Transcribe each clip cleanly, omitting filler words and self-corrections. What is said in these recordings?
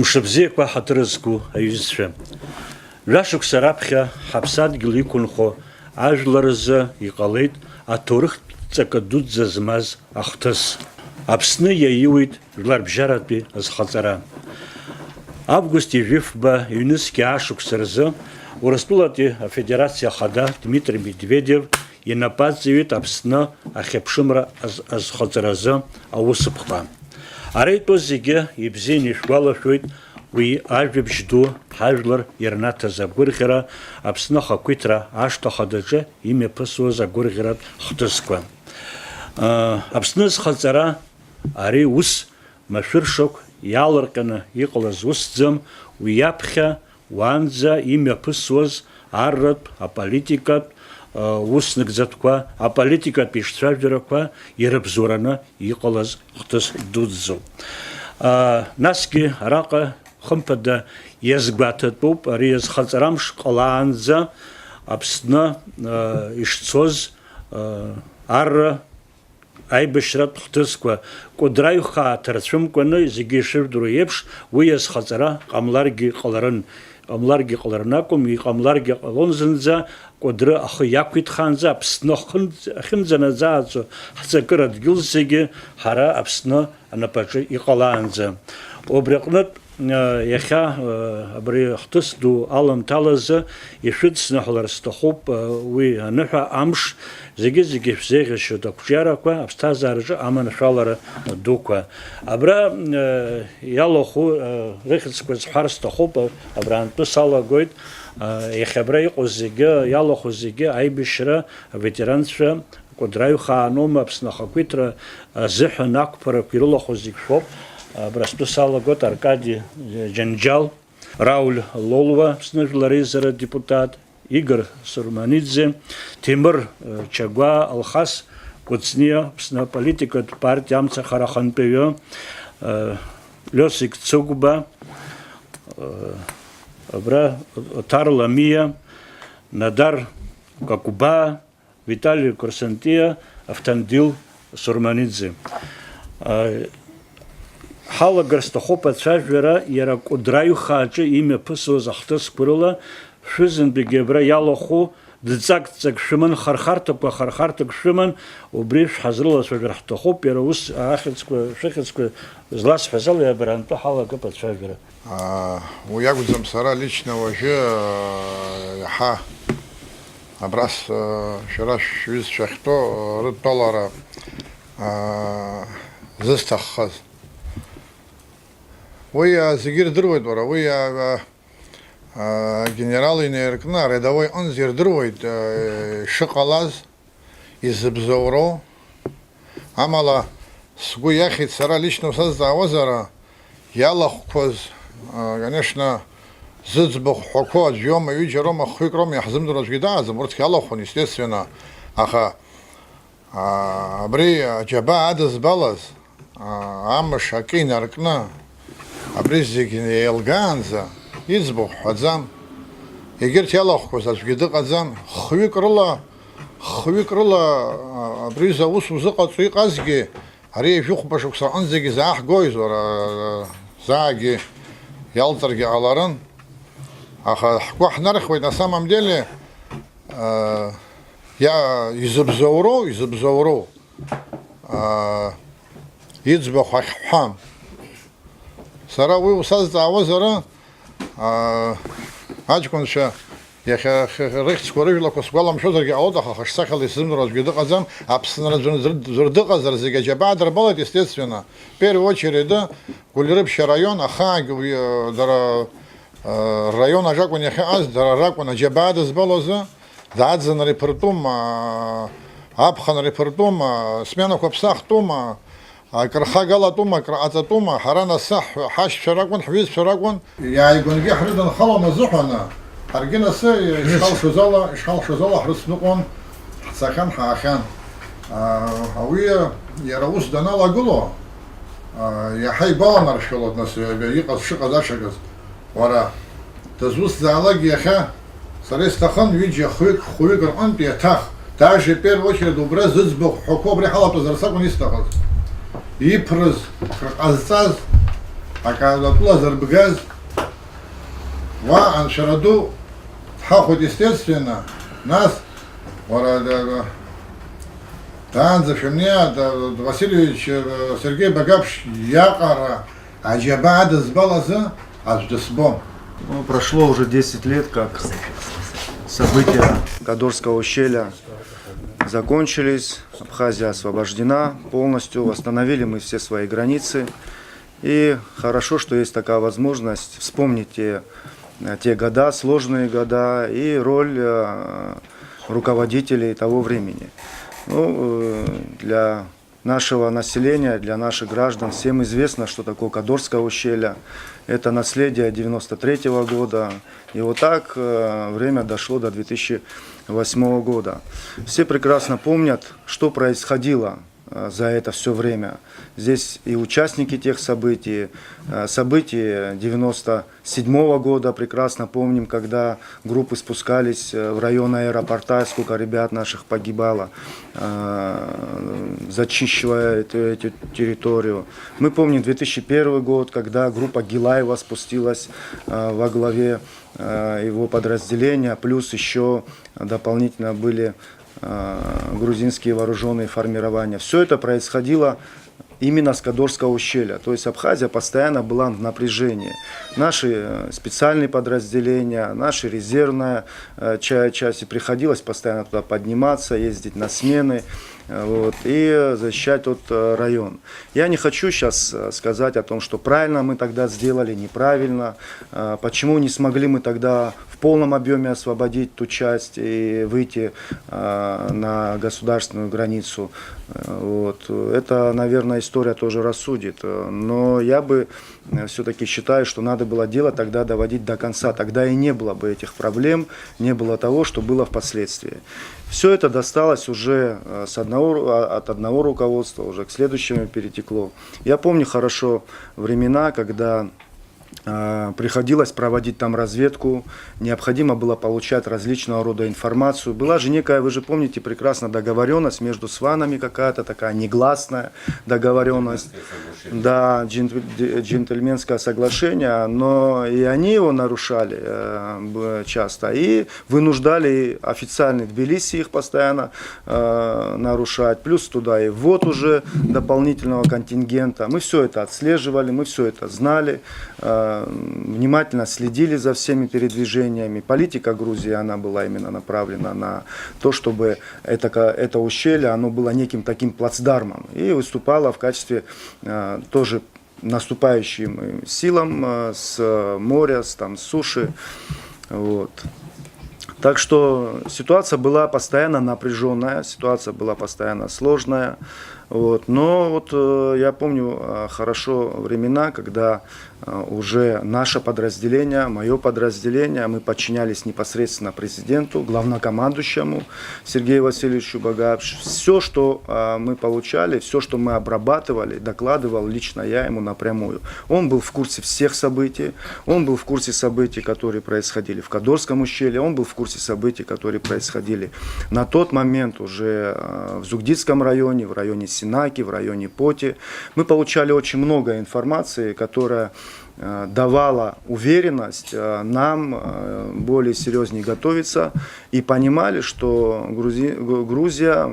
Мшыбзеқәа ҳаҭырызку аҩызцәа. Жәашықәса раԥхьа ҳаԥсадгьыл иқәынхо ажәлар рзы иҟалеит аҭоурыхтә ҵакы дуӡӡа змаз ахҭыс. Аԥсны иаиуит жәларбжьаратәи азхаҵара. Август ижәифба ҩнызқьи ашықәса рзы Урыстәылатәи афедерациа ахада Дмитрий Медведев инапы аҵаҩит Аԥсны ахьыԥшымра азхаҵаразы аусԥҟа. Ара итәоу зегьы ибзианы ишәгәалашәоит уи ажәабжь ду ҳажәлар ирнаҭаз агәырӷьара Аԥсны ахақәиҭра ашҭа хадаҿы имҩаԥысуаз агәырӷьаратә хҭысқәа. Аԥсны азхаҵара ари ус машәыршақә иалырҟьаны иҟалаз усӡам, уи иаԥхьа уаанӡа имҩаԥысуаз арратә, аполитикатә усныгӡатәқәа, аполитикатә ишцәажәарақәа ирыбзоураны иҟалаз хҭыс дуӡӡоуп. Насгьы араҟа хымԥада иазгәаҭатәуп ари азхаҵарамш ҟалаанӡа Аԥсны ишцоз арра аибашьратә хҭысқәа кәыдраҩхаа ҭарцәымкәаны зегьы ишырдыруа еиԥш уи азхаҵара ҟамларгьы ҟаларын акәым, иҟамларгьы ҟалон зынӡа кәыдры ахы иақәиҭхаанӡа Аԥсны ахьынӡанаӡааӡо ҳҵакыра дгьыл зегьы ҳара Аԥсны анапаҿы иҟалаанӡа. Убри аҟнытә иахьа абри ахҭыс ду аламҭалазы ишәыдсныҳәалар сҭахуп уи аныҳәа амш зегьы шәзеиӷьашьоит ақәҿиарақәа аԥсҭазаараҿы аманшәалара дуқәа. Абра иалахәу рыхьӡқәа сҳәар сҭахуп, абраантәы салагоит иахьа абра иҟоу зегьы иалахәу зегьы аибашьра аветеранцәа кәыдраҩхааноума Аԥсны ахақәиҭра азыҳәан ақәԥарақәа ирылахәу зегь шәоуп. Абрастәы салагоит Аркадий Џьанџьал, Рауль Лолуа, Аԥсны жәлар реизара депутат, Игор Сурманидзе, Темыр Чагәа Алхас, Кәыҵниа, Аԥсны аполитикатә партиа амцахара ахантәаҩы, Лиосик Цыгәба, абра Оҭар Ламиа, Надар Какәбаа, Витали Курсантиа, Автандил Сурманидзе. Ҳалагар сҭахуп ацәажәара иара кәыдраҩхааҿы имҩаԥысуаз ахҭысқәа рыла шәызынтәигьы абра иалахәу дҵак-ҵак шәыман, хархарҭак шәыман, убри шәҳазрылацәажәар ҳҭахуп, иара ус шәыхьӡқәа зласҳәаз ала абраантәы ҳалагап ацәажәара. Уи акәӡам сара лично уажәы иаҳа абрас шәара шәҩызцәа ахьтәоу рыдтәалара зысҭаххаз. Уи зегьы ирдыруеит уара, уи генерал инаиркны арядовой аҟынӡа ирдыруеит ишыҟалаз, изыбзоуроу. Амала сгәы иахьит сара лично сазҵаауазара иалахәқәаз, конечно, зыӡбахә ҳәақәо аӡә иоума, ҩыџьа роума, хәҩык роума иаҳзымдыруа аӡәгьы дааӡам, урҭгьы алахәын, естественно, аха абри аџьабаа адызбалаз амш акы инаркны абри зегьы еилгаанӡа иӡбахә ҳәаӡам, егьырҭ иалахәқәаз аӡәгьы дыҟаӡам. Хәҩык рыла абри аус узыҟаҵо иҟазгьы ари ажәыхәба шықәса аҟынӡагьы зааҳгоит, уара заагьы иалҵыргьы ҟаларын, аха ҳгәы ҳнархуеит на самом деле изыбзоуроу иӡбахә ахьҳәам. Сара уи усазҵаауазара аҷкәынцәа иахьа рыхьӡқәа рыжәлақәа сгәаламшәозаргьы ҟалоит, аха хашсахьала исзымдыруа аӡәгьы дыҟаӡам. Аԥсынра дыҟазар зегьы аџьабаа дырбалеит, естественно. Первую очередь Гәлирыԥшьа раион ахаагьы дара раион ажакәын иахьаҟаз, дара ракәын аџьабаа дызбалозы, дааӡаны репортума, аԥхын репортума, сменақәа ԥсахтәума, акрхагалатәума, акраҟаҵатәума, ҳара насы ҳашьцәа ракәын, ҳҩызцәа ракәын, иааигәангьы ҳрыдынхалон азыҳәаны, ҳаргьы насы ишҳалшоз ала ҳрыцныҟәон, ҳцахьан, ҳаахьан. Уи иара ус даналагыло иаҳа игәаланаршәалоит нас иҟаз шыҟаз ашьаказ. Уара дызусҭзаалак иахьа сара исҭахын ҩыџьа хәҩык рҟынтә иаҭах, даже первую очередь убра зыӡбахә ҳәақәо абри ҳалатәазар сакәын исҭахыз. Иԥрыз, ҟазҵаз А когда было Зарбгаз, Аншараду, хоть естественно, нас, Танзов, мне, Васильевич, Сергей Багапш, Якара, Аджабада сбалаза, Адждасбом. Ну, прошло уже 10 лет, как события Кадорского ущелья закончились. Абхазия освобождена полностью, восстановили мы все свои границы. И хорошо, что есть такая возможность вспомнить те года, сложные года и роль руководителей того времени. Ну, для нашего населения, для наших граждан всем известно, что такое Кадорское ущелье. Это наследие 93-го года. И вот так время дошло до 2008 года. Все прекрасно помнят, что происходило за это все время. Здесь и участники тех событий, события 97 года прекрасно помним, когда группы спускались в район аэропорта, сколько ребят наших погибало, зачищая эту территорию. Мы помним 2001 год, когда группа Гилаева спустилась во главе его подразделения, плюс еще дополнительно были грузинские вооруженные формирования. Все это происходило именно с Кадорского ущелья. То есть Абхазия постоянно была в напряжении. Наши специальные подразделения, наши резервная части, приходилось постоянно туда подниматься, ездить на смены. Вот, и защищать тот район. Я не хочу сейчас сказать о том, что правильно мы тогда сделали, неправильно, почему не смогли мы тогда в полном объеме освободить ту часть и выйти на государственную границу. Вот. Это, наверное, история тоже рассудит. Но я бы все-таки считаю, что надо было дело тогда доводить до конца. Тогда и не было бы этих проблем, не было того, что было впоследствии. Все это досталось уже от одного руководства, уже к следующему перетекло. Я помню хорошо времена, когда приходилось проводить там разведку, необходимо было получать различного рода информацию. Была же некая, вы же помните прекрасно, договоренность между сванами какая-то такая негласная договоренность. Да, джентльменское соглашение, но и они его нарушали часто и вынуждали официальный Тбилиси их постоянно нарушать, плюс туда и ввод уже дополнительного контингента. Мы все это отслеживали, мы все это знали, внимательно следили за всеми передвижениями. Политика Грузии, она была именно направлена на то, чтобы это ущелье, оно было неким таким плацдармом и выступало в качестве тоже наступающим силам с моря, с суши. Вот. Так что ситуация была постоянно напряженная, ситуация была постоянно сложная. Вот. Но вот я помню хорошо времена, когда уже наше подразделение, мое подразделение, мы подчинялись непосредственно президенту, главнокомандующему Сергею Васильевичу Багапшу. Все, что мы получали, все, что мы обрабатывали, докладывал лично я ему напрямую. Он был в курсе всех событий, он был в курсе событий, которые происходили в Кадорском ущелье, он был в курсе событий, которые происходили на тот момент уже в Зугдидском районе, в районе Синаки, в районе Поти. Мы получали очень много информации, которая давала уверенность нам более серьезнее готовиться и понимали, что Грузия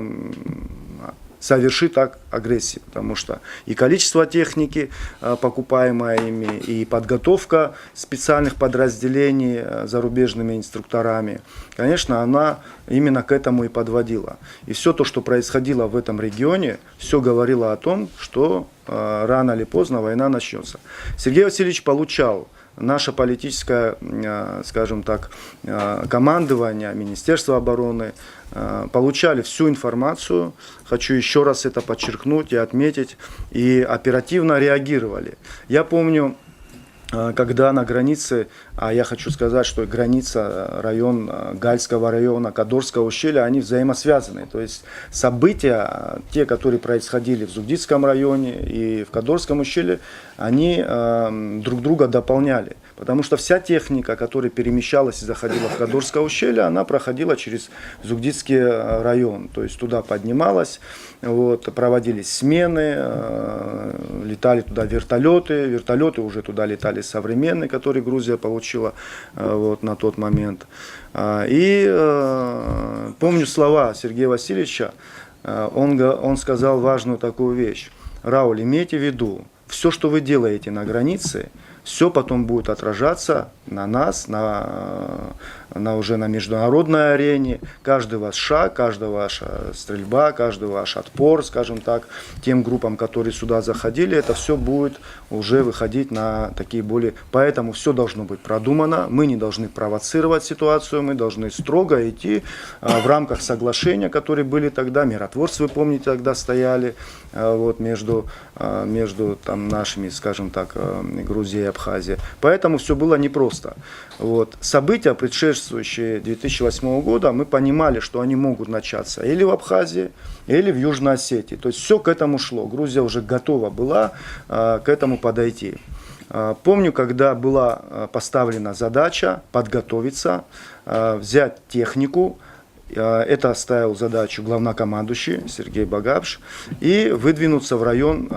совершит агрессию, потому что и количество техники, покупаемой ими, и подготовка специальных подразделений зарубежными инструкторами, конечно, она именно к этому и подводила. И все то, что происходило в этом регионе, все говорило о том, что рано или поздно война начнется. Сергей Васильевич получал наше политическое, скажем так, командование, Министерство обороны, получали всю информацию, хочу еще раз это подчеркнуть и отметить, и оперативно реагировали. Я помню, когда на границе, а я хочу сказать, что граница, район Гальского района, Кадорского ущелья, они взаимосвязаны. То есть события, те, которые происходили в Зугдидском районе и в Кадорском ущелье, они друг друга дополняли. Потому что вся техника, которая перемещалась и заходила в Кадорское ущелье, она проходила через Зугдидский район. То есть туда поднималась, вот, проводились смены, летали туда вертолеты. Вертолеты уже туда летали современные, которые Грузия получила вот, на тот момент. И помню слова Сергея Васильевича, он сказал важную такую вещь. Рауль, имейте в виду, все, что вы делаете на границе, все потом будет отражаться на нас, уже на международной арене. Каждый ваш шаг, каждая ваша стрельба, каждый ваш отпор, скажем так, тем группам, которые сюда заходили, это все будет уже выходить на такие более... Поэтому все должно быть продумано, мы не должны провоцировать ситуацию, мы должны строго идти в рамках соглашения, которые были тогда, миротворцы, вы помните, тогда стояли вот, между там, нашими, скажем так, Грузией и Абхазией. Поэтому все было непросто. Вот. События, предшествующие 2008 года, мы понимали, что они могут начаться или в Абхазии, или в Южной Осетии. То есть все к этому шло. Грузия уже готова была к этому подойти. Помню, когда была поставлена задача подготовиться, взять технику. Это ставил задачу главнокомандующий Сергей Багапш и выдвинуться в район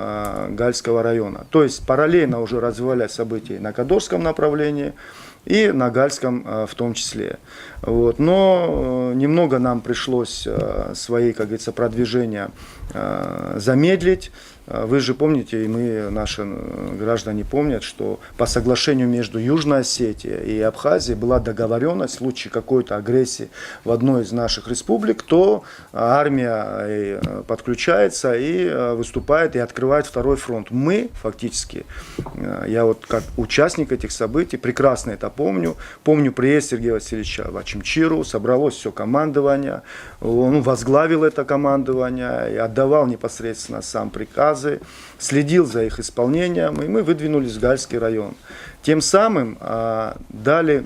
Гальского района. То есть параллельно уже развивались события на Кадорском направлении и на Гальском в том числе. Вот. Но немного нам пришлось свои, как говорится, продвижения замедлить. Вы же помните, и мы, наши граждане помнят, что по соглашению между Южной Осетией и Абхазией была договоренность в случае какой-то агрессии в одной из наших республик, то армия подключается и выступает и открывает второй фронт. Мы фактически, я вот как участник этих событий прекрасно это помню. Помню приезд Сергея Васильевича в Ачимчиру, собралось все командование, он возглавил это командование и отдавал непосредственно сам приказ, следил за их исполнением, и мы выдвинулись в Гальский район. Тем самым дали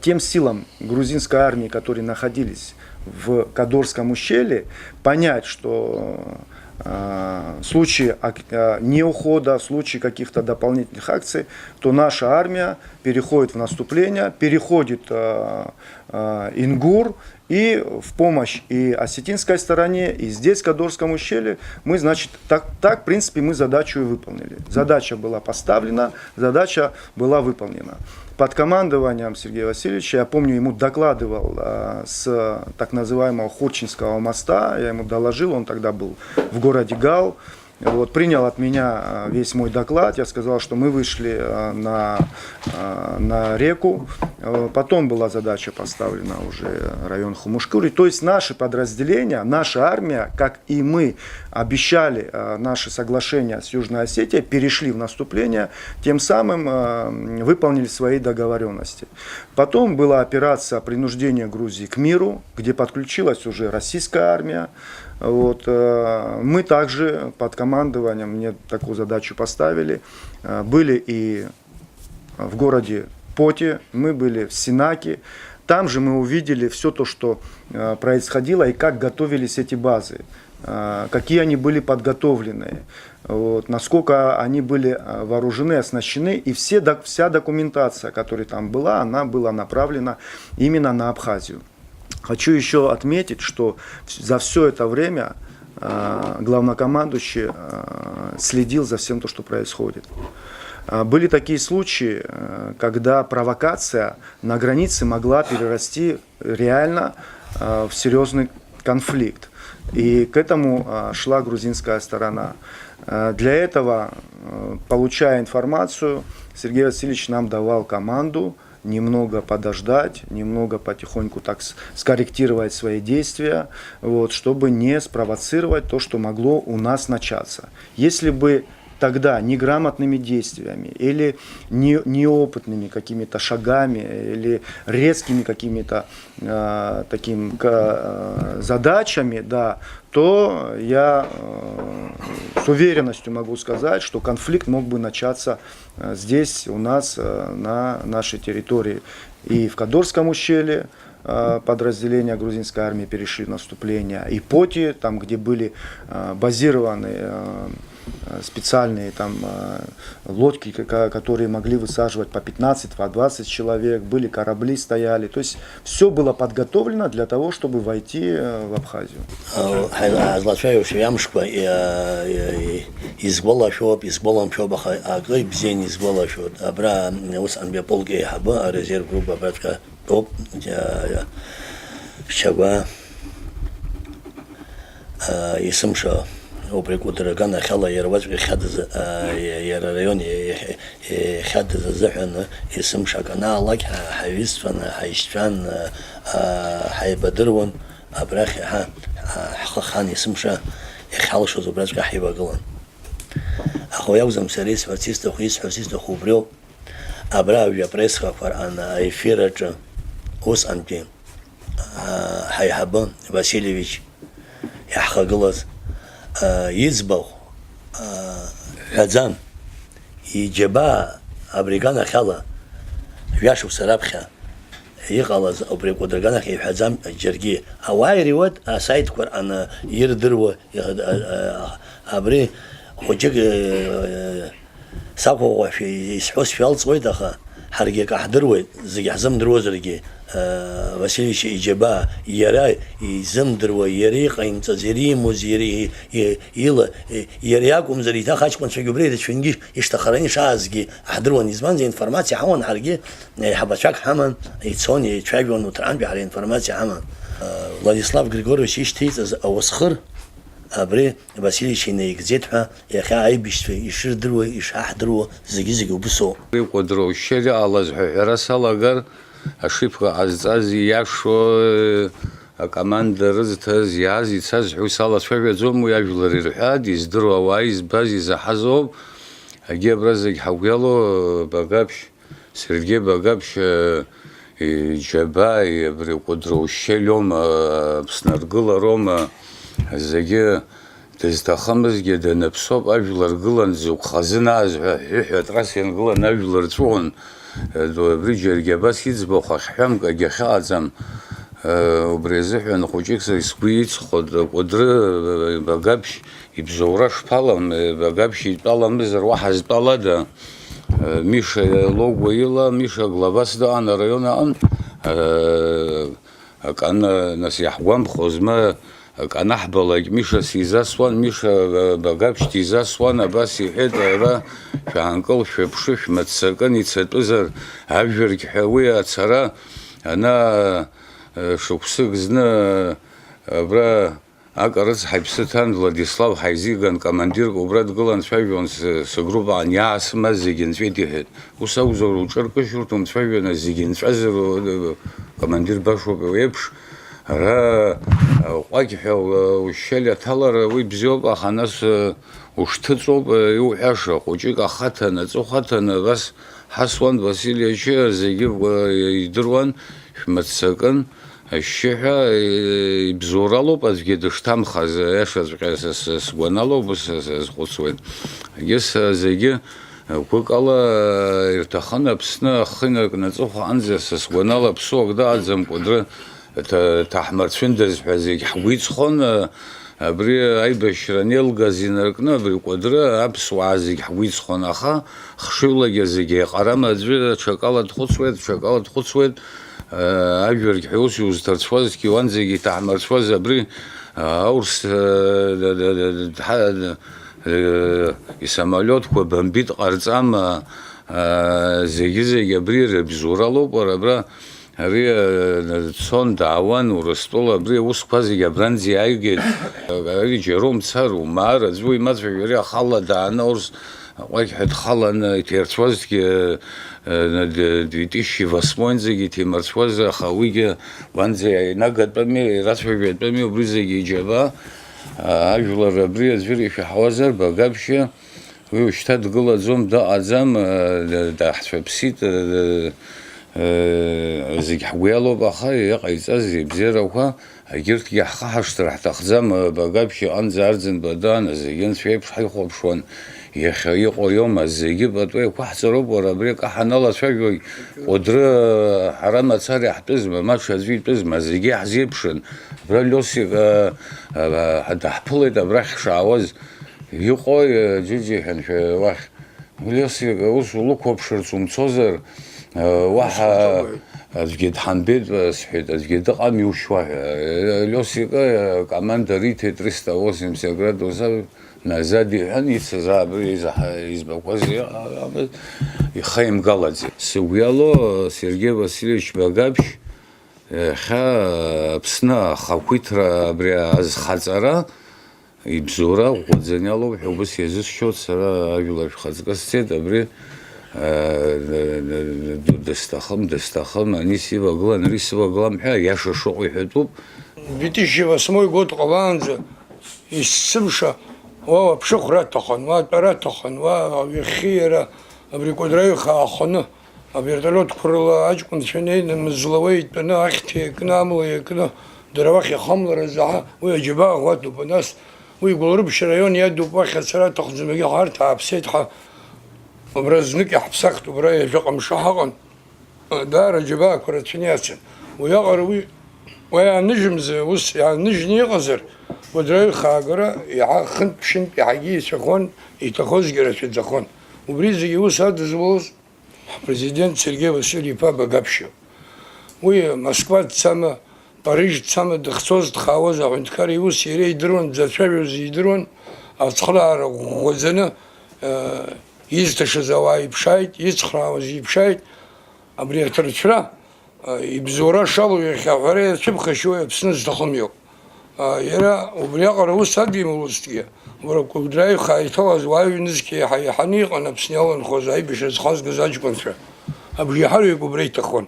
тем силам грузинской армии, которые находились в Кадорском ущелье, понять, что в случае неухода, в случае каких-то дополнительных акций, то наша армия переходит в наступление, переходит Ингур, и в помощь и осетинской стороне, и здесь, в Кадорском ущелье, мы, значит, так, в принципе, мы задачу и выполнили. Задача была поставлена, задача была выполнена. Под командованием Сергея Васильевича, я помню, ему докладывал с так называемого Ходчинского моста, я ему доложил, он тогда был в городе Гал. Вот, принял от меня весь мой доклад, я сказал, что мы вышли на реку, потом была задача поставлена уже район Хумушкури, то есть наши подразделения, наша армия, как и мы обещали наши соглашения с Южной Осетией, перешли в наступление, тем самым выполнили свои договоренности. Потом была операция принуждения Грузии к миру, где подключилась уже российская армия. Вот, мы также под командованием, мне такую задачу поставили, были и в городе Поте, мы были в Синаке. Там же мы увидели все то, что происходило и как готовились эти базы, какие они были подготовлены, вот, насколько они были вооружены, оснащены. И вся документация, которая там была, она была направлена именно на Абхазию. Хочу еще отметить, что за все это время главнокомандующий следил за всем то, что происходит. Были такие случаи, когда провокация на границе могла перерасти реально в серьезный конфликт. И к этому шла грузинская сторона. Для этого, получая информацию, Сергей Васильевич нам давал команду немного подождать, немного потихоньку так скорректировать свои действия, вот, чтобы не спровоцировать то, что могло у нас начаться. Если бы тогда неграмотными действиями или неопытными какими-то шагами или резкими какими-то задачами, да, то я с уверенностью могу сказать, что конфликт мог бы начаться здесь у нас на нашей территории. И в Кадорском ущелье подразделения грузинской армии перешли в наступление, и Поти, там, где были базированы специальные там лодки, которые могли высаживать по 15, по 20 человек, были корабли стояли. То есть все было подготовлено для того, чтобы войти в Абхазию. وبريكو درجانا خلا يروج خد يريون خد زحن اسم شكنا لك حيس فن حيشفن حيبدرون أبرخ خان اسم شا يخلص شو زبرج حيبا قلن أخويا وزم سريس فتيست خويس حسيس خوبريو أبرا ويبريس خفر أنا يفيرج وس أنتين حيحبن واسيليفيتش يحخقلز يزبو حزام يجبا أبريغانا خلا ياشو سرابخا يغلظ أبريغو درغانا خي حزام جرجي أواي ريوت أسايد كور أنا يردرو أبري خوجك ساقو في يسحوس في الصوي دخا حرقيك أحضروي زي حزم درو زرقي وسيلش إجابة يراي يزمدر ويريق إن تزريم وزيري يلا يرياكم زريتا خاش كون شو بريد شوينجي يشتخرني شازجي أحضروا نزمان زي إنفورماتيا حوان حرقي حبشاك حمن يتصوني تشايبون وتران بحال إنفورماتيا حمن فلاديسلاف غريغوريوش يشتيت أوسخر أبري وسيلش ينيجزيتها يا أخي عيبش يشردروا يشحضروا زي وبسو. قدروا الشريعة الله زحيح رسالة أشوفها عزازي يعشوا كمان رزتها زيازي تسازحوا صلاة شوية زوم ويجلر الحاد يزدروا وايز بازي زحزوب أجيب رزق حويلو بقابش سرجي بقابش جباي بري قدروا الشيلوم بسنرقل روما زي تزدخمز جدا نبصوب أجلر قلن زوق خزنا زحيح تراسين قلن أجلر تون بريجر جباس يزبو خشحم كجخازم وبرزح نخوجك سكويت خد قدر بقابش يبزورش بالام بقابش يطلع مزر واحد طلع ده مش لوجو يلا مش غلباس ده أنا ريونا كان نسيح وام خزمة كان أحبلك مش سيزاسوان مش بقابش تيزاسوان بس يحد را شانكل شبشش متسكن يتسطزر عجر حوي أتسرا أنا شوكسك زنا برا أقرص حبستان فلاديسلاف حيزيغان كماندير وبراد قلان شايفون سجروب عن ياس مزيجين فيديهد وسوزر وشركة شرطهم شايفون زيجين فازر كماندير باشو بيبش را واجح والشلة تلر ويبزيوب أخناس وشتتروب يوحشة وجيك أخاتنا زوخاتنا بس حسوان واسيليش زيجيب يدروان متسكن الشيحة يبزورالو بس جدش تمخز إيش سوانالو بس خصوين يس زيجي وكل يرتخنا بسنا خنا نزوخ عنزة سوانالا بسوق ده عزم قدرة تحمر فندز حزيك حويت خون بري أي بشرانيل غازينركنا بري قدرة أبس وعزيك حويت خون أخا خشولة جزيجي قرام أزوي شكالة خصوت أجر حوس يوزترفاز كيوان زيجي تحمر فاز بري أورس يسمالوت خو بمبيت قرصام زيجي بري بزورالو برا هري صون دعوان ورستولا بري وسقازي جبرانزي أيجي جيروم صار ومار زوي ما تفكري خلا دعنا ورس واحد خلا تيرتواز كي ديتيشي فاسمونزي تيمرتواز خويجي وانزي نقد بمي راتفي بمي وبريزي جبا أجلر بري زفيري في حوازر بقابشة ويشتد قلة زوم دا عزام دا حسبسيت زي حويلو بخاي يقيس زي بزيروها جرت يحخش راح تخزم بقابش أنزارزن بدان زي جنس في بحي خوبشون يخيقو يوم زي بدوي وحصروا وربريك حنالله شوي قدرة حرام تصاري حتزم ما شازوي تزم زي حزيبشن برلوسي حتى حبلت برخ شعوز იყო ჯიჯი ხენშე ვახ ვილოსი ус ლუკოპშერც უმცოზერ ვაჰა ასგეთ ჰანდეთ სჰეთ ასგეთ და მიუშვა ილოსი კომანდარი თეატრის და 80 გრადუსა ნაზადი ანიც ზაბრი იზბაკვაზი იხაიმ გალაძე სუგიალო სერგეი ვასილევიჩ ბაგაბშ ხა ფსნა ხავქვითრა ბრა az ხაწარა იბზურა უძენიალო ჰუბის ეზის შოც რა ავილაშ ხაზგასცეთ აბრი дестахам аниси ваглан рис ваглам ха яша шоқи хетуб 2008 год qavandze исцымша ва вообще хратахан ва таратахан ва вихира абрикодрай хахана аберталот курла ажкун шенейн мзловой тна ахте кнамлы кна дравахи хамлара за ва жиба гату нас ва голруб шрайон яду бахасара тахзмеги харт апсет ха образник яхсахт брай жакам шахаган дара жиба курачняцен ва ягарви ويا نجم زوس يعني نجني غزر ودراي خاغرا يا خنت بشنت يحيي سخون يتخوز جرس زخون وبريز يوس هذا زوز президент Сергей Васильевич Багапшев وي موسكوا تسمى باريس تسمى دخصوز تخاوز عندكار يوس يري درون زشاوز يدرون اصخلار غزنه يزتشزواي بشايت يزخراوز يبشايت ابري ترشرا ибзора шалу яхаваре чипхашуя псныз дахомё яра убряqara усадимулстия вора кудрай хайтоз вайнизки хани qana пснялан хозай бишез хаз газачконша абжи хари кубрей тахон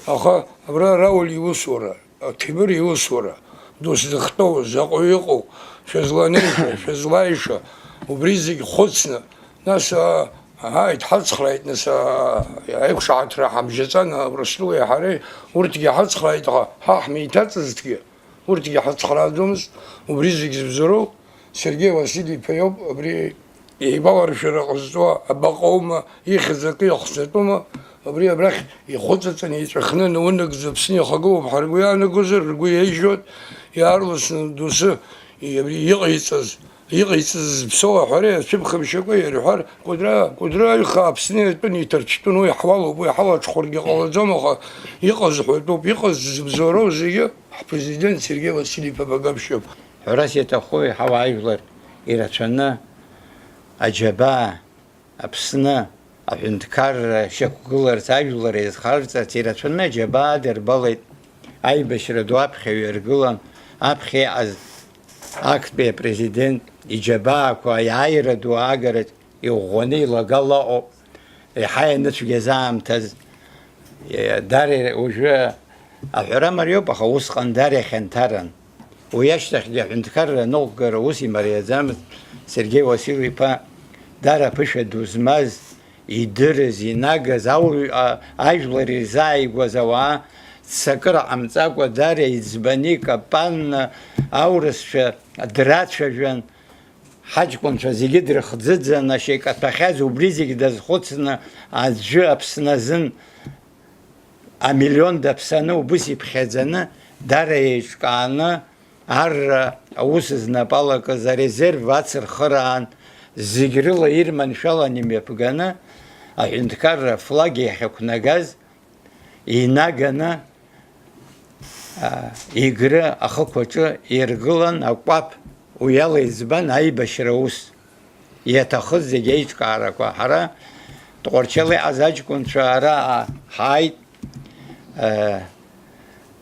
аха абра раул юсура тимир юсура досдахто зақойқо шезлаиша убризик хоцна наса هاي تحصخليت نسا يعيق شعت راح مجزانا برسلوه حري ورتجي حصخليت ها حميتات زتجي ورتجي حصخلات دومس وبريزك زبزرو سيرجي واسيلي بيوب بري يباور شرق الزوا بقوم يخزقي خصتوما بري برخ يخصتني يتخنن ونك زبسني خقو بحرقويا نقزر رقويا يجود يارلس دوس يبري يقيصز يقيس بسوا حريه شبخ بشكوي يروح قدرة يخاف سنين بني ترشتون ويحوالوا ويحوال خرج قال زمخ يقز حدوب يقز بزورو زي بريزيدنت سيرجي واسيلي Багапшев حراسية أخوي حوايفلر إيراتشنا أجابا أبسنا أبنتكار شكولر تاجولر يزخارتا تيراتشنا أجابا دربالت أي بشر دواب خيرجولان أبخي از أكت بي بريزيدنت إجابة كويايرة دواجرت يغني لقلا حي نتوجه زام تز داري وجه الحرام مريو بخوص قن داري خنترن ويشتغل عندكر نوقر وسي مريا زام سيرجي واسيلي با دارا بش دوزماز يدرز يناغز أو أجلري زاي وزوا سكر عمتاق وداري يزبني كبان أورس درات شجن حاج كنت زيجي درخت زنا شيء كتخاز وبريزك دز خدنا عجب أبسنازن مليون دبسنا وبسي بخزنا داريش كأنا هر أوسزنا بالك زريزر واتر خران زيجرلا يرمن شالا نمي بغنا عندكار فلاجي حكنا جاز يناجنا يجرى أخوكوتشو يرجلن أقواب ويلا يزبان أي بشروس يتأخذ زجاج كارك وحرا تقولشلي أزاج كنت شارع هاي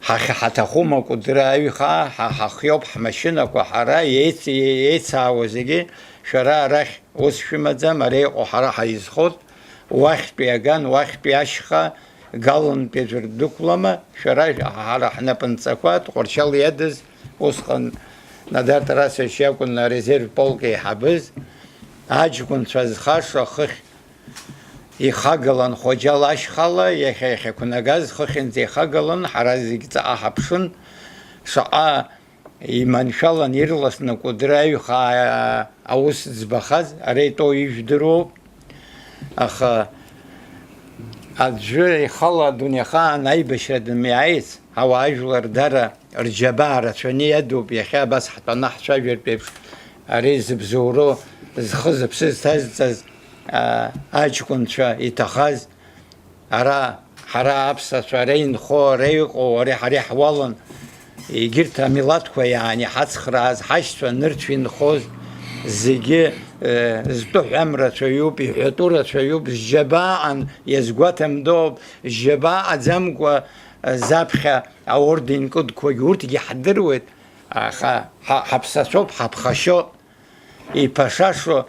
حتخوما قدرة أيها حخيوب حمشنا وحرا يتساوزجي شرع رح وسشمزة مريء وحرا حيزخد واخ بيجان واخ بيشخا قالن بيجر دكلمة شرع حرا حنا بنتسقط تقولشلي يدز وسخن ندار تراس الشيء كنا ريزيرف بولكي حبز عاج كنت شاز خاش خخ يخاقلن خوجال أشخالا يخي كنا جاز خخن زي خاقلن حرازي جتا حبشن شقا يمان شالن يرلس نقدر خا أوس زبخز أريتو يجدرو أخ أجر خلا دنيا خان أي بشرد ميعيس هوا أجلر دارا رجبارة شني يدو بيخا بس حتى نحشاجر بيبش ари зыбзоуроу зхы зыԥсы зҭазҵаз аҷкәынцәа иҭахаз ара ҳара аԥсацәа ара инхо ара иҟоу ҳара иҳуалын егьырҭ амилаҭқәа иааниҳацхрааз ҳашьцәа нырцә инхоз зегьы зтәыҳәам рацәаҩуп, иҳәатәу рацәаҩуп, зџьабааҟан иазгәаҭамдоуп, зџьабааҟаӡамкәа заԥхьа аорден кыдқәагьы урҭгьы ҳдыруеит, аха ҳаԥсацәоуп, ҳаԥхашьоуп, иԥашашо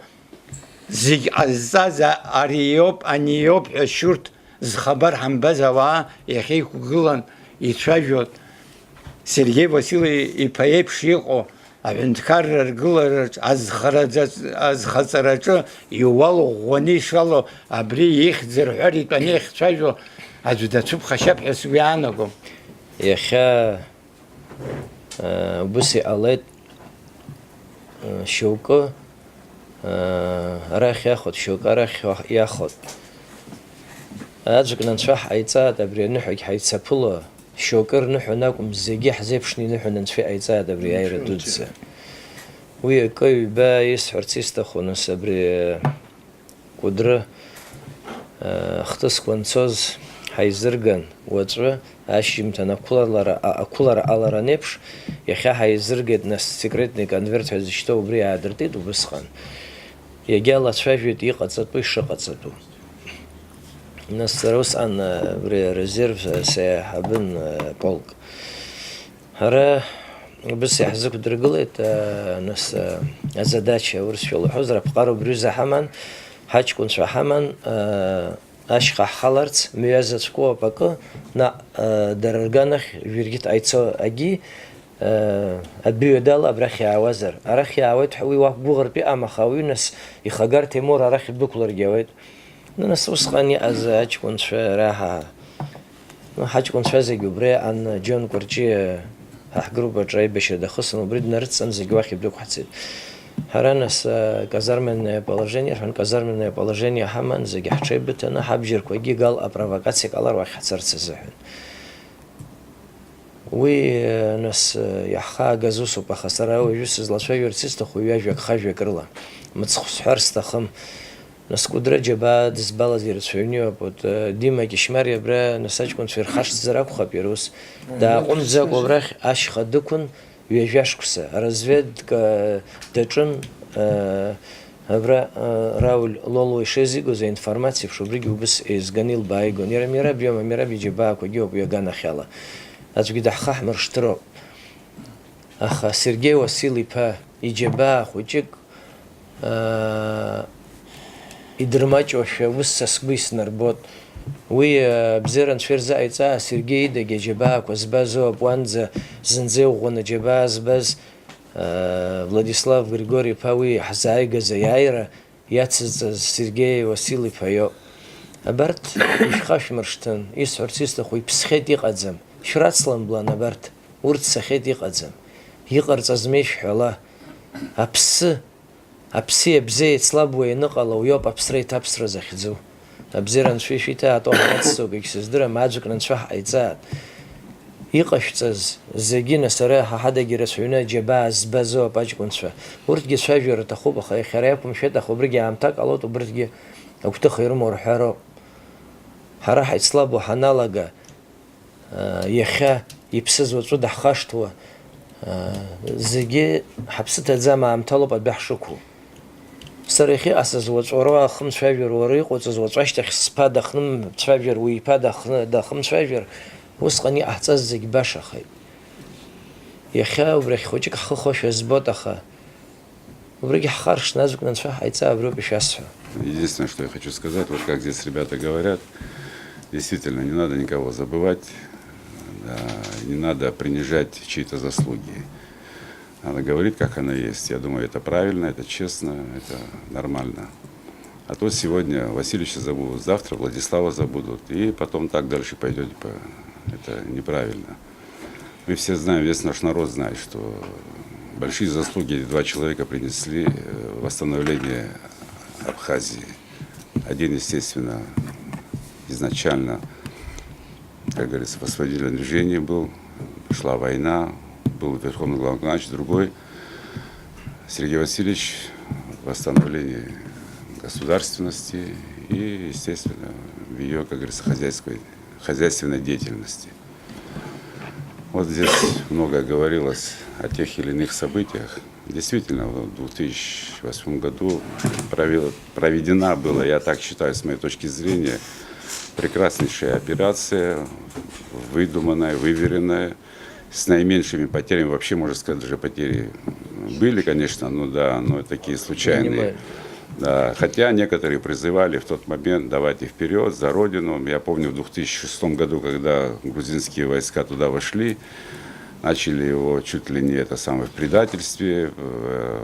зегь ҟазҵаз ари иоуп, ани иоуп ҳәа шьурҭ зхабар ҳамбаз ауаа иахьеиқәгылан ицәажәоит. Сергеи Васили-иԥа еиԥш иҟоу аҳәынҭқарра ргылараҿ азхаҵараҿы иуало ӷәӷәаны ишало абри ихьӡ рҳәар итәаны иахьцәажәо аӡәы дацәыԥхашьап ҳәа сгәы иаанагом. Иахьа убыс иҟалеит шьоукы арахь иахот, шьоукы арахь иахот. Аӡәк нанцәа ҳҟаиҵааит абри аныҳәагь ҳаицаԥыло, шьоукы рныҳәан акәым, зегьы ҳзеиԥшны иныҳәан анцәа иҟаиҵааит абри аиара дуӡӡа. Уи акы ҩба исҳәарц исҭаху нас абри Кәыдры хҭысқәа анцоз ҳаизырган уаҵәы ашьжьымҭан ақәылара ҟаларан еиԥш иахьа ҳаизыргеит нас секретни конверт ҳәа зышьҭоу убри аадыртит убысҟан. Иагьа лацәажәеит иҟаҵатәу ишыҟаҵатәу. Нас сара усҟан абри резерв саиҳабын полк. Ҳара убыс иаҳзықәдыргылеит нас азадача урысшәа луҳәозар аԥҟара убриуза ҳаман, ҳаҷкәынцәа ҳаман ашьха ҳхаларц мҩа заҵәқәоу апакы наҟ дара рганахь жәыргьыҭ ҟаицо агьи адәыҩадала абрахь иаауазар. Арахь иаауеит ҳәа уи уақәгәыӷыртә иҟам, аха уи нас ихагар Ҭемур арахь дәықәларгьы ауеит. Нас усҟан иҟаз аҷкәынцәа раҳа ҳаҷкәынцәа зегьы убри иҟан Џьон Кәырҷиа ҳгруппаҿы аибашьра дахысын, убри днарыдҵан зегьы уахь дәықәҳцеит. Ҳара нас казарменное положение, рҳәан казарменное положение ҳаман, зегьы ҳҽеибыҭаны ҳабџьарқәагьы гал апровокациак ҟалар уахь ҳцарц азыҳәан. Уи нас иаҳхаагаз усуп, аха сара уажәы сызлацәажәарц исҭаху ҩажәак хажәак рыла. Мыцхә сҳәар сҭахым. Нас Кәыдры џьабаа дызбалаз ирацәаҩнҩуп. Дима Кьышьмари абра нас аҷкәынцәа ирхашҭзар акәхап иара ус. Дааҟәымҵӡакәа абрахь ашьха дықәын ҩажәашықәса. Аразведка даҿын абра Рауль Лолуа ишеизигоз аинформациа еиԥш убригьы убыс еизганы илбааигон. Иара мираб иџьабаақәагьы ауп ҩаганахьала. Аӡәгьы даҳхаҳмыршҭыроуп. Аха Сергеи Васили-иԥа иџьабаа хәыҷык идырмаҷуашәа ус са сгәы иснарбот. Уи абзиара анцәа ирзааиҵаа Сергеи идагьы аџьабаақәа збазоуп. Уанӡа зынӡа иӷәӷәаны аџьабаа збаз Владислав Григори-иԥа уи ҳзааигаз аиааира иацызҵаз Сергеи Васили-иԥа иоуп. Абарҭ ишәхашәмыршҭын, исҳәарц исҭаху иԥсхьеит иҟаӡам. Шәрацламблан абарҭ, урҭ цахьеит иҟаӡам. Иҟарҵазма ишәҳәала. Аԥси абзеи еицлабуа ианыҟала уиоуп аԥсра иҭаԥсра захьӡу. Абзиара анцәа ишәиҭаатәо ҳаццоуп, егьсыздырам, аӡәк нанцәа ҳҟаиҵааит. Иҟашәҵаз зегьы нас ара ҳаҳадагьы рацәаҩны аџьабаа збазоуп аҷкәынцәа. Урҭгьы цәажәара рҭахуп, аха иахьара иақәымшәеит, аха убригьы аамҭак ҟалоит, убырҭгьы агәҭыха ирымоу рҳәароуп. Ҳара ҳаицлабуа ҳаналага иахьа иԥсыз уаҵәы даҳхашҭуа зегьы ҳаԥсы ҭаӡам аамҭалоуп адәы ҳшықәу. Сара иахьыҟасыз уаҵәы уара уахымцәажәар, уара иҟауҵаз уаҵәы ашьҭахь сԥа дахнымцәажәар, уи иԥа дахымцәажәар, усҟан иҟаҳҵаз зегьы башахеит. Иахьа убрахь хәыҷык ҳхыхошәа збот, аха убригьы ҳхаршҭны аӡәк нанцәа ҳҟаиҵаа абри ауп ишәасҳәо. Единственное, что я хочу сказать, вот как здесь ребята говорят, действительно, не надо никого забывать, да, не надо принижать чьи-то заслуги. Надо говорить, как оно есть. Я думаю, это правильно, это честно, это нормально. А то сегодня Васильевича забудут, завтра Владислава забудут, и потом так дальше пойдет. Это неправильно. Мы все знаем, весь наш народ знает, что большие заслуги два человека принесли в восстановление Абхазии. Один, естественно, изначально, как говорится, в освободительном движении был, шла война, был верховный главнокомандующий, другой Сергей Васильевич в восстановлении государственности и, естественно, в ее, как говорится, хозяйственной деятельности. Вот здесь много говорилось о тех или иных событиях. Действительно, в 2008 году проведена была, я так считаю, с моей точки зрения, прекраснейшая операция, выдуманная, выверенная, с наименьшими потерями. Вообще, можно сказать, даже потери были, конечно, но такие случайные. Да, хотя некоторые призывали в тот момент: давайте вперед, за Родину. Я помню, в 2006 году, когда грузинские войска туда вошли, начали его чуть ли не в предательстве.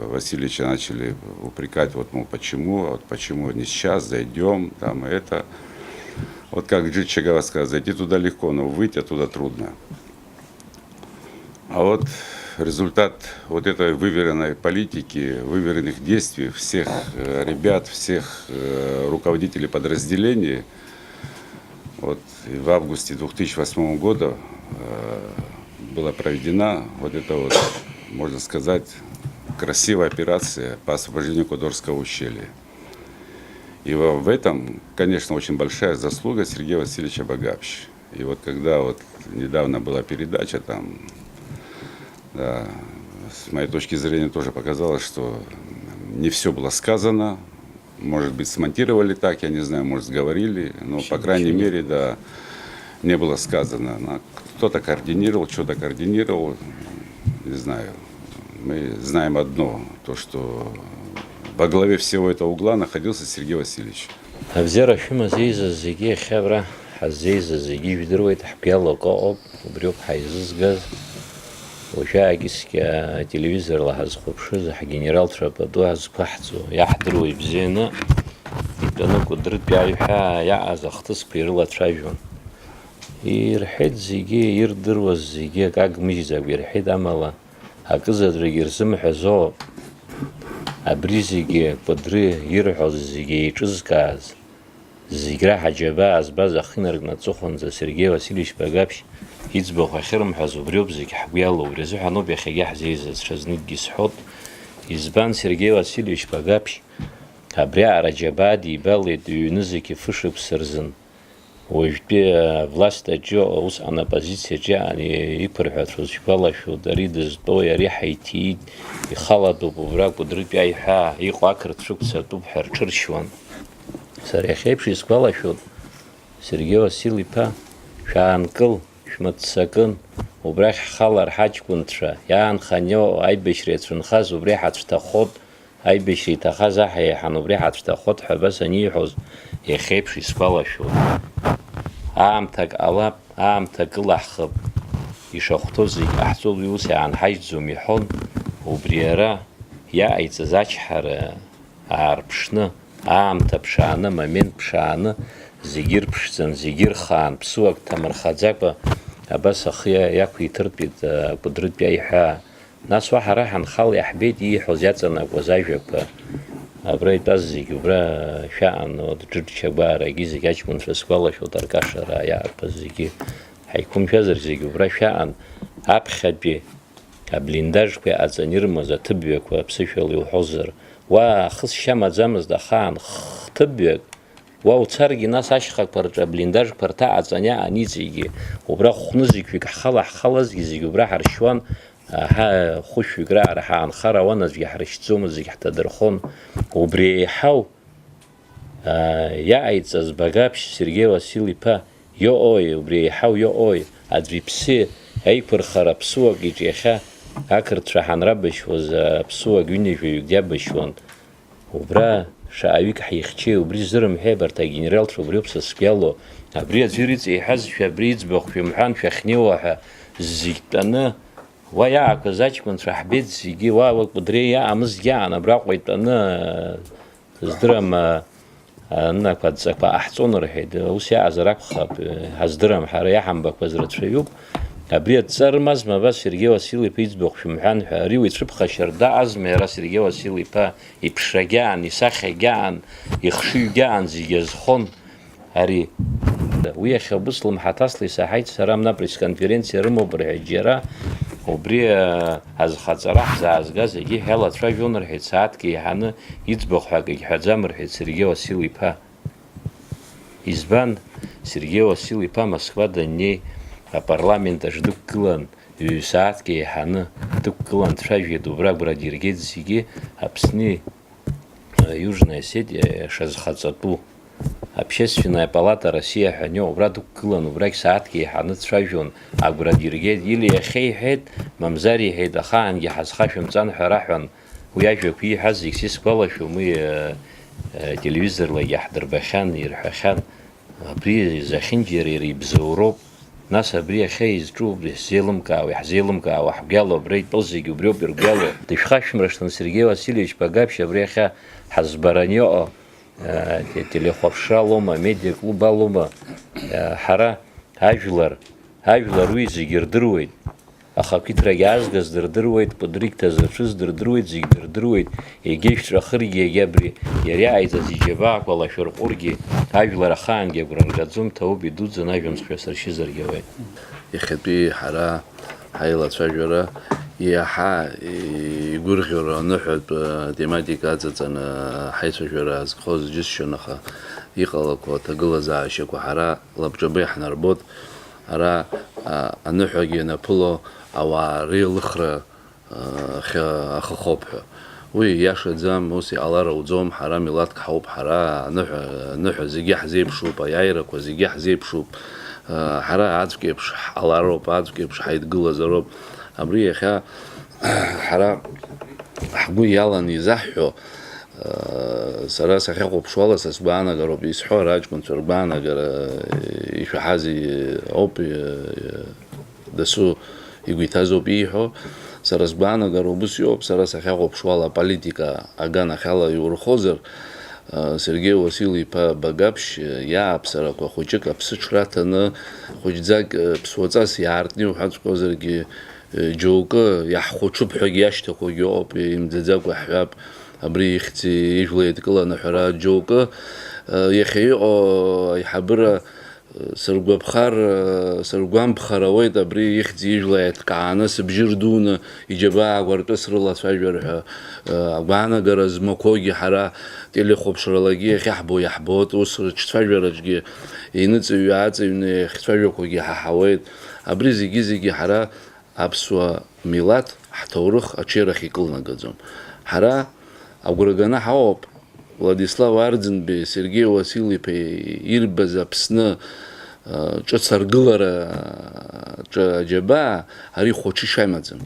Васильевича начали упрекать, почему не сейчас, зайдем, это. Вот как Джит Чагава сказал, зайти туда легко, но выйти оттуда трудно. А вот результат этой выверенной политики, выверенных действий всех ребят, всех руководителей подразделений, в августе 2008 года была проведена можно сказать, красивая операция по освобождению Кодорского ущелья. И в этом, конечно, очень большая заслуга Сергея Васильевича Багапши. И когда недавно была передача, с моей точки зрения тоже показалось, что не все было сказано. Может быть, смонтировали так, я не знаю, может, сговорили, но, по крайней мере, не было сказано. Кто-то координировал, что-то координировал, не знаю. Мы знаем одно, то, что во главе всего этого угла находился Сергей Васильевич. Абзера шума зейза зиги хевра, хазейза зиги видрует хпьяло кооб, убрюк хайзызгаз. وشاكسك تلفزيون لاحظ خبشة ح جنرال ترابدو هز بحثو يحضروا يبزينا يبدأنا قدرت بيعيبها يعز اختص بيرلا تراجون يرحيد زيجي يردر وزيجي كاق ميزا بيرحيد عملا هكذا درجير سمح زو أبريزيجي بدري يرحو زيجي يجز كاز زيجرا حجبا أزباز أخينا رقنا تسخون زي سيرجي واسيليش باقابش يتبخ آخرهم حزوبريوب زيك حبيالو ورزو حنو بيخيح زيزة شزنيت جيسحوت يزبان سيرجي واسيليش باقابش هبريع رجباد يبالي ديونزيكي فشب سرزن ويجبي власть جو أوس أنا позиция جاني يبرحت رزبالا شو داريد زبو يريح يتيد يخلطو ببراك بدريد بيعيحا يقواكر تشوك ساتو بحر چرشوان سريخيبش يسبالا شو سيرجي واسيلي با شانكل شمتسكن وبريح خالر حاج كنتشا يان خانيو أي بشريت شنخاز وبريح تخود أي بشري تخاز حي حن وبريح تخود حبس نيحوز يخيبش يسبالا شو تك ألاب تك لحخب يشختوزي أحسول يوسي عن حاج زوميحون وبريرا يا أيتزاج حر عربشنا تبشانا ممن بشانا زيجير بشتن زيجير خان بسوق تمر خزاقة بس أخيا ياكل يتربيت قدرت بيعيها ناس واحد راح نخلي أحبيتي حوزاتنا وزاجك بريت أزيك وبرا شأن ودرت شبارة جيزي كاش من فسقالة شو تركاشة رايا بزيكي حيكون شزر زيك وبرا شأن أبخد بي بلينداج بي أزنير مزا تبيك وبسيشالي وحزر وخص شما زمز دخان تبيك وتصرجي ناس أشخاص برجع بلينداج برتاع زنيا أنيزيجي وبرا خنزيك فيك خلاص جيزي وبرا حرشوان ها خوش يقرأ راح عن خرا وانا زي حرشتوم زي حتى درخون وبريحاو يا عيد از بغابش سيرجي واسيلي با يو اوي وبريحاو يو اوي ادري بسي اي پر خرا بسوق يجيخا اكر ترحان ربش وز بسوق ويني في يجابشون وبرا شاويك حيختي وبري زرم هيبر تا جنرال تروبريوبس سبيالو ابري زيريت اي حز في بريز بخ في محان في خنيوه زيتنا ويا كزاج من رحبيت زيجي وقت بدري يا امز يا انا براقيت انا زدرم انا قد زك احسن رحيد وسي ازرق خب هزدرم حريا حم بك وزرت شيوب ابريت زرمز ما بس سيرجي واسيلي بيتسبوخ في محان حري ويترب خشر دا ازمه را سيرجي واسيلي با يبشرجان يسخجان يخشيجان زيجزخون هري ويا خبص لم حتصلي ساحيت سرام نبرس كونفرنسي رمو برجيرا убри азхаҵара ҳзаазгаз егьи ҳиалацәажәон рҳәеит, сааҭк еиҳаны иӡбахә ҳәа акгьы ҳәаӡам рҳәеит Сергеи Васил-иԥа. Избан, Сергеи Васил-иԥа Москва даннеи апарламент аҿ дықәгылан, ҩ-сааҭк еиҳаны дықәгылан дцәажәеит, убра агәра диргеит зегьы Аԥсни Южная Осетиа шазхаҵатәу. Общественная палата Россия ҳәа убра дықәгылан, убрагь сааҭк еиҳаны дцәажәон, агәра диргеит, или иахьа иҳәеит, мамзар иҳәеит, ахаангьы ҳазхашәымҵан ҳәа раҳәан, уи ажәақәа ииҳәаз зегь сисгәалашәом, уи телевизорлагьы ҳдырбахьан, ирҳәахьан, абри захьынџьара иара ибзоуроуп, нас абри иахьа изҿу убри ҳзеилымкаауа, иаҳзеилымкаауа ҳбгьало, абра итәыз зегьы убриоуп ирбгьало. Дышәхашәмыршҭын Сергей Васильевич Багаԥшь абри иахьа ҳазбараниоҟо телехәаԥшра лоума, медиаклуб алоума, ҳара ажәлар уи зегьы рдыруеит, ахақәиҭрагьы аазгаз дырдыруеит, Кәыдры зыҽыз дырдыруеит, зегьы дырдыруеит, егьи шәҵәахыргьы, егьи абри иара иааиӡаз иџьабаақәа лашәырҟәыргьы ажәлар ахаангьы агәра ргаӡом, ҭауб идуӡӡан ажәа мцхәҩа сыршьызаргьы ауеит. Иахьатәи ҳара ҳаилацәажәара иаҳа игәырӷьоура аныҳәатә тематика аҵаҵаны ҳаицәажәара азхоз џьысшьон, аха иҟалақәо аҭагылазаашьақәа ҳара лабҿаба иаҳнарбот, ара аныҳәагьы ианаԥыло ауаа реилыхра ахыхоуп ҳәа. Уи иашаӡам, ус иҟалар ауӡом, ҳара милаҭк ҳауп, ҳара аныҳәа зегьы ҳзеиԥшуп, аиааирақәа зегьы ҳзеиԥшуп, ҳара аӡәк еиԥш ҳҟалароуп, аӡәк еиԥш ҳаидгылазароуп. Абри иахьа ҳара ҳгәы иалан изаҳҳәо, сара сахьахәаԥшуала са сгәаанагароуп, исҳәо араҷкәынцәа ргәаанагара ишәаҳаз ауп, дасу игәы иҭазоуп ииҳәо, сара сгәаанагара убас иоуп, сара сахьахәаԥшуала аполитика аганахьала иурхозар, Сергеи Васил-иԥа Багаԥшь иааԥсарақәа хәыҷык аԥсы ҽраҭаны, хәыҷӡак ԥсуаҵас иаартны иуҳәаҵәҟьозаргьы, џьоукы иаҳхәаҽып ҳәагьы иашьҭахәагьы ыҟоуп, имӡаӡакәа ҳҳәап, абри ихьӡи ижәла еидкыланы ҳәара, џьоукы иахьа иҟоу аиҳабыра сыргәамԥхар ауеит, абри ихьӡи ижәла еиҭкааны сыбжьы рдуны иџьабаа гәартәы срылацәажәар ҳәа, агәаанагара змақәоугьы ҳара телехәаԥшралагьы иахьаҳбо иаҳбот, ус рыҿцәажәараҿгьы иныҵыҩ-ааҵыҩны иахьцәажәақәагьы ҳаҳауеит. Абри зегьы ҳара аԥсуа милаҭ ҳҭоурых аҽеирахь икылнагаӡом. Ҳара агәра ганы ҳауп Владислав Арӡынбеи, Сергеи Васил-иԥа ирбаз Аԥсны ҿыц аргылара аџьабаа ари хәаҽы ишамаӡам.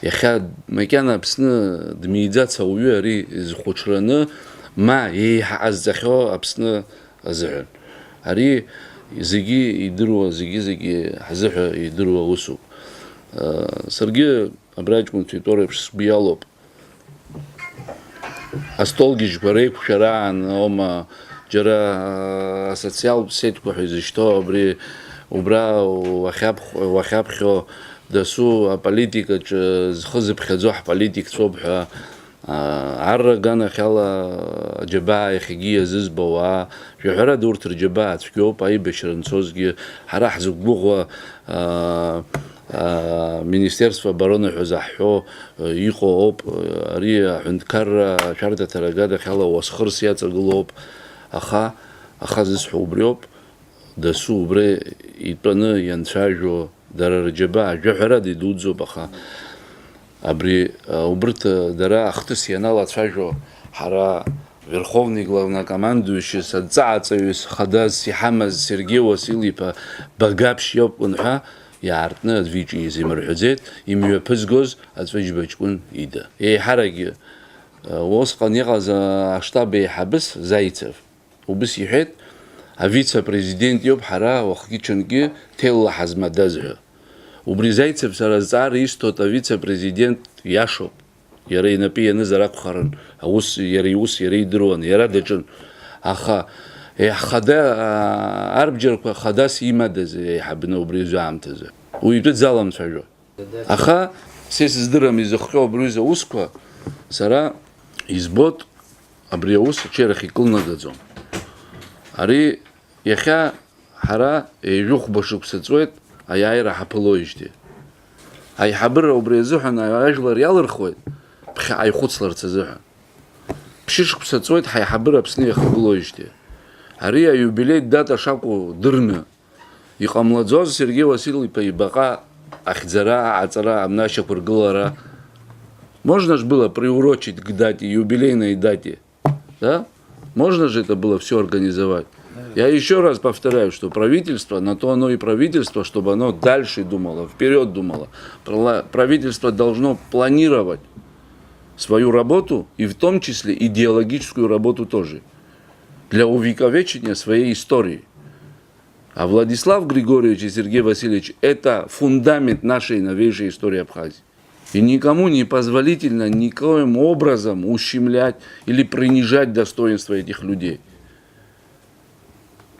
Иахьа макьана Аԥсны дмиӡац ауаҩы ари изхәаҽраны ма еиҳа ҟазҵахьоу Аԥсны азыҳәан. Ари зегьы идыруа, зегьы ҳзыҳәа идыруа усуп. Саргьы абра аҷкәынцәа итәоу реиԥш сгәы иалоуп. Астолгьежьқәа реиқәшәараан аума џьара асоциалтә сетқәа ҳәа изышьҭоу, абри убра уахьаԥхьо дасу аполитикаҿ зхы зыԥхьаӡо ҳполитикцәоуп ҳәа, арра аганахьала аџьабаа иахьагьы иазызбо ауаа, шәаҳәарада урҭ рџьабаа цәгьоуп, аибашьра анцозгьы ҳара ҳзықәгәыӷуа Министерство обороны ҳәа заҳҳәо иҟоу ауп, ари аҳәынҭқарра ашәарҭаҭара агадахьала уасхырс иаҵагылоуп, аха зысҳәо убриоуп, дасу убра итәаны ианцәажәо дара рџьабаа жәаҳәарада идуӡӡоуп, аха абри убырҭ дара ахҭыс ианалацәажәо ҳара верховный главнокомандующий саҵааҵаҩыс хадас иҳамаз Сергеи Васил-иԥа Багаԥшь иоуп унҳәа, иаартны аӡәиҿы изимырҳәаӡеит, имҩаԥызгоз аҵәыџьба ҷкәын ида. Еиҳарагьы усҟан иҟаз аштаб еиҳабыс Заицев убас иҳәеит, авице-президент иоуп ҳара уахгьы-ҽынгьы ҭелла ҳазмадаз ҳәа. Убри Заицев сара зҵаара исҭоит, авице-президент иашоуп, иара инапы ианызар акәхарын, иара иус иара идыруан, иара даҿын, аха хада арбџьарқәа хадас имадаз еиҳабны убри азы аамҭазы. Уи итәы дзаламцәажәо. Аха са исыздырам изыхҟьоу абри аусқәа, сара избот абри аус аҽеирахь икылнагаӡом. Ари иахьа ҳара еижәыхәба шықәса ҵуеит аиааира ҳаԥылоижьҭеи. аиҳабыра убри азыҳәан ажәлар иалырхуеит ԥхьаҟа аихәыцларц азыҳәан. Ԥшьышықәса ҵуеит ҳаиҳабыра Аԥсны иахагылоижьҭеи. Ари аиубилеитә дата шакәу дырны иҟамлаӡоз Сергеи Васильевич ибаҟа ахьӡара, аҟаҵара, амны ашьақәыргылара. Можно же было приурочить к дате, юбилейной дате, да? Можно же это было все организовать. Я еще раз повторяю, что правительство, на то оно и правительство, чтобы оно дальше думало, вперед думало. Правительство должно планировать свою работу, и в том числе идеологическую работу тоже, для увековечения своей истории. А Владислав Григорьевич и Сергей Васильевич – это фундамент нашей новейшей истории Абхазии. И никому не позволительно никоим образом ущемлять или принижать достоинство этих людей.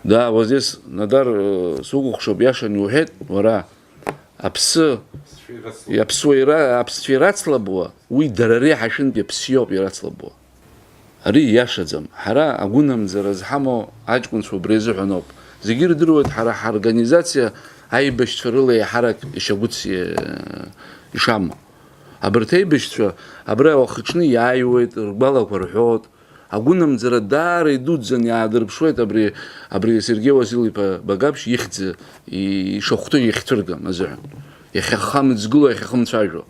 Да, вот здесь надар сугух, чтоб яша не ухет, вора, абсферат слабо, уй дараре хашин бе псиоп ират слабо. Ари яшадзам, хара агунам заразхамо ачкун свобрезу ханоп. Зигир дырует хара организация, айбеш тферылы харак ишагутси ишам. Абртейбешцәа абра уахыҽны иааиуеит, ргәалақәа рҳәоит, агәынамӡара даара идуӡӡан иаадырԥшуеит абри Сергеи Васильевич Багаԥшь ихьӡ ишахәҭоу иахьцәыргам азыҳәан. Иахьахам ӡгыло, иахьахымцәажәо.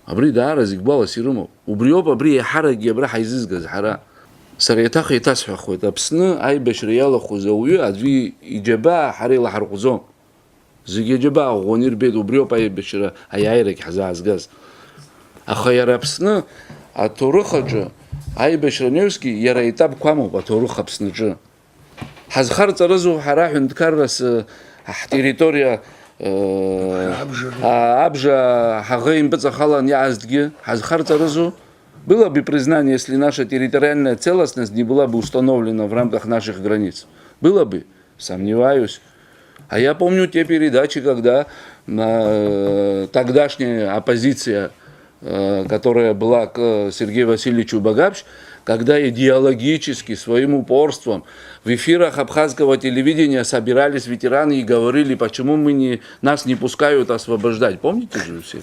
Абри даара зегь гәалас ирымоуп. Убриоуп абри иаҳаракгьы абра ҳаизызгаз ҳара. Сара еиҭах еиҭасҳәахуеит, Аԥсны аибашьра иалахәыз ауаҩы аӡәы иџьабаа ҳара илаҳарҟәӡом. Зегьы џьабаа ӷәӷәаны ирбеит, убриоуп аибашьра аиааирагь ҳзаазгаз. Аха иара Аԥсны аҭоурых аҿы аибашьра анаҩсгьы иара етапқәа амоуп аҭоурых Аԥснаҿы. Ҳазхарҵарызу ҳара ҳҳәынҭқаррас ҳтерриториа абжа ҳаӷа импыҵахалан иаазҭгьы ҳазхарҵарызу? Было бы признание, если наша территориальная целостность не была бы установлена в рамках наших границ? Было бы? Сомневаюсь. А я помню те передачи, когда тогдашняя оппозиция, которая была к Сергею Васильевичу Багаԥшь, когда идеологически, своим упорством в эфирах абхазского телевидения собирались ветераны и говорили, почему нас не пускают освобождать. Помните же все?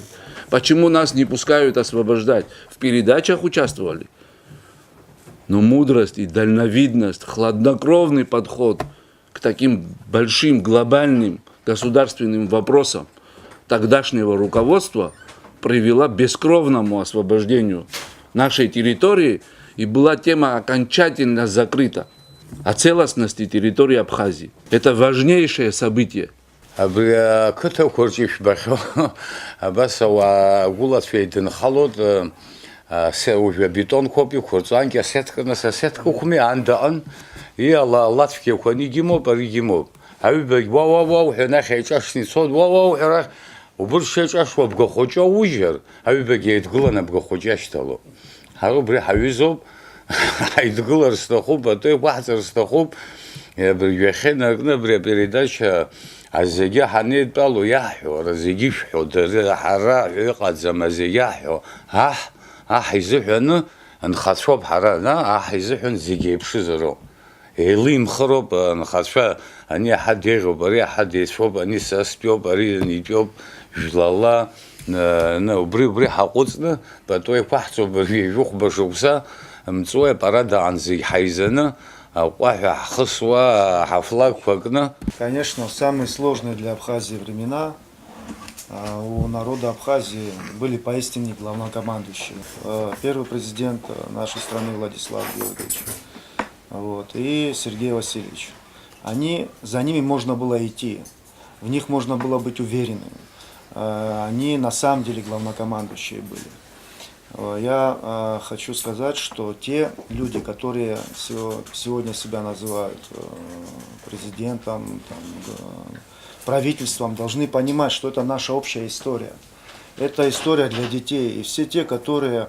Почему нас не пускают освобождать? В передачах участвовали. Но мудрость и дальновидность, хладнокровный подход к таким большим глобальным государственным вопросам тогдашнего руководства привела к бескровному освобождению нашей территории, и была тема окончательно закрыта о целостности территории Абхазии. Это важнейшее событие. Кыта корчиш бахо, абаса гулат фейден халот, се уже бетон копи, корцанки, сетка на сетка, хуми андаан, и латвки ухани гимо, пари гимо. Авибек вау, хена хейчашни сод, вау, хера, убуршечаш вабгохоча ужер, авибек едгулана бгохочаштало. Харубри хавизоб, айдгулар стахуб, а то и вахтер стахуб, я бригехена гнабри передача. Азеги ханет балу яхьо, разеги шхо, дары хара, иҟаӡам азеги яхьо, изыҳәаны нхацәоуп ҳара, изыҳәан зегьы еиԥшызароуп. Еилимхыроуп нхацәа, ани аҳад еиӷьуп, ари аҳад еицәоуп, ани састәиоуп, ари нитәиоуп, жәлала, убри ҳаҟәыҵны, пату еиқәаҳҵоуп жәохәба шықәса, мҵуа парадаан зегьы ҳаизаны, Конечно, самые сложные для Абхазии времена у народа Абхазии были поистине главнокомандующие. Первый президент нашей страны Владислав Георгиевич и Сергей Васильевич. За ними можно было идти, в них можно было быть уверенными. Они на самом деле главнокомандующие были. Я хочу сказать, что те люди, которые сегодня себя называют президентом, правительством, должны понимать, что это наша общая история. Это история для детей. И все те, которые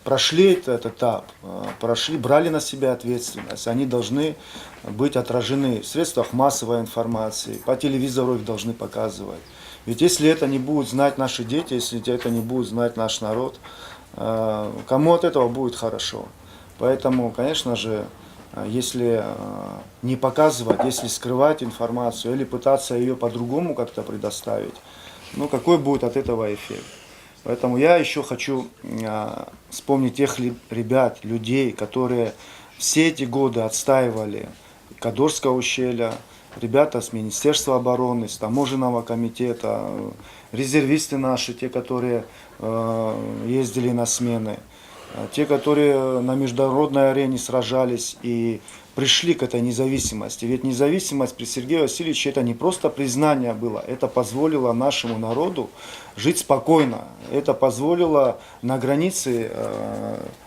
прошли этот этап, брали на себя ответственность, они должны быть отражены в средствах массовой информации, по телевизору их должны показывать. Ведь если это не будут знать наши дети, если это не будет знать наш народ, кому от этого будет хорошо? Поэтому, конечно же, если не показывать, если скрывать информацию или пытаться ее по-другому как-то предоставить, Ну, какой будет от этого эффект? Поэтому я еще хочу вспомнить тех ребят, людей, которые все эти годы отстаивали Кадорское ущелье, ребята с Министерства обороны, с таможенного комитета, резервисты наши, те, которые ездили на смены, те, которые на международной арене сражались и пришли к этой независимости. Ведь независимость при Сергее Васильевиче это не просто признание было, это позволило нашему народу жить спокойно. Это позволило на границе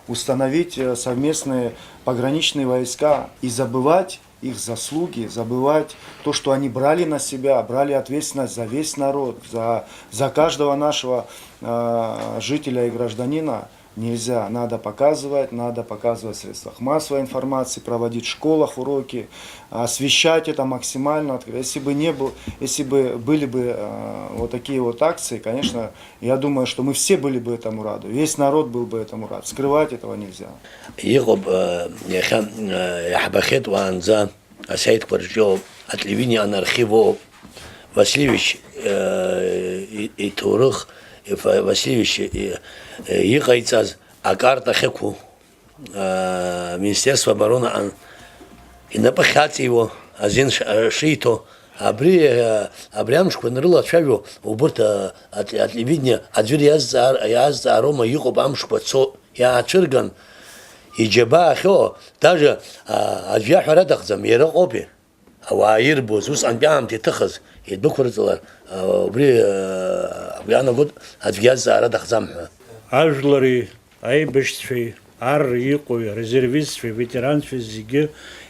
установить совместные пограничные войска и забывать их заслуги, забывать то, что они брали на себя, брали ответственность за весь народ, за каждого нашего жителя и гражданина. Нельзя, надо показывать в средствах массовой информации, проводить в школах уроки, освещать это максимально. Если бы были бы вот такие вот акции, конечно, я думаю, что мы все были бы этому рады, весь народ был бы этому рад. Скрывать этого нельзя. Васильевич и Турых Васильевич Икайцаз Акарта Хеку Министерство обороны и напахать его один шито Абриамшку нырла чавю уборта от телевидения адвир я Рома Юкоб Амшку я Чирган и Джаба Хо даже адвия харадах замера обе аваир бозус анбиам тетахаз يدبكرتلار أنا قلت أتجاز على دخزامها. أجلري أي بشتفي يقوي ريزيرفيست في فيتران في الزيجي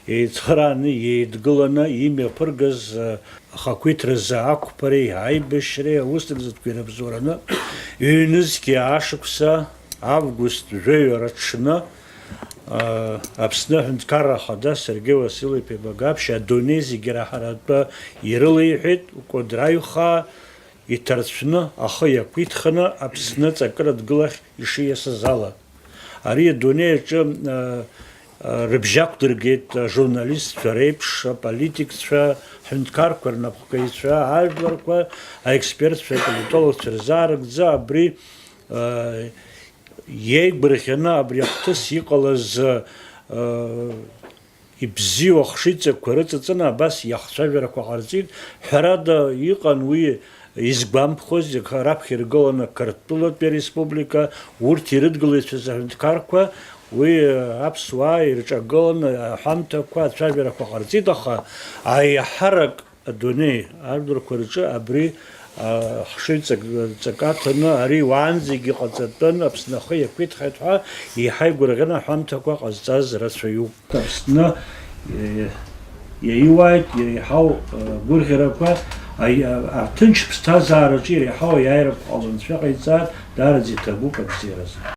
يتخراني يتقلنا يمي فرقز خاكويت رزاعك بري أي بشري وستك زدكوين بزورنا يونزكي عاشقسا август جاي رتشنا أبسنه نتكرر خدا سرقي وسيلي ببقابش أدونيزي جرا حرادبا يرلي حيت وقدرايوخا يترسفنا أخي يقيتخنا أبسنه تكرد قلخ يشي يسزالا أري دونيج ربجاك درجيت جورناليست فريبش политикс хэнткар кварнапхкайс ажларква эксперт политолог церзарк за абри Ей брехена абриахтас иҟалаз ибзиоу ахшыҩҵакқәа рыҵаҵаны абас иахцәажәарақәа ҟарҵеит. Ҳәарада иҟан уи изгәамԥхоз раԥхьа иргыланы Қырҭтәылатәи Республика, урҭ ирыдгылеит аҳәынҭқарқәа, уи аԥсуаа ирҿагыланы аҳәамҭақәа ацәажәарақәа ҟарҵеит, аха аиаҳарак адунеи ажәларқәа рҿы абри хшыҩҵак аҭаны ари уаанӡагьы иҟаҵатәын Аԥсны ахы иақәиҭхеит ҳәа еиҳа игәырӷьаны аҳәамҭақәа ҟазҵаз рацәаҩуп. Аԥсны иаиуааит иреиҳау гәырӷьарақәа аҭынч ԥсҭазаараҿы иреиҳау аиааирақәа ҟаланцәа ҟаиҵар даараӡа иҭабуп абзиаразы.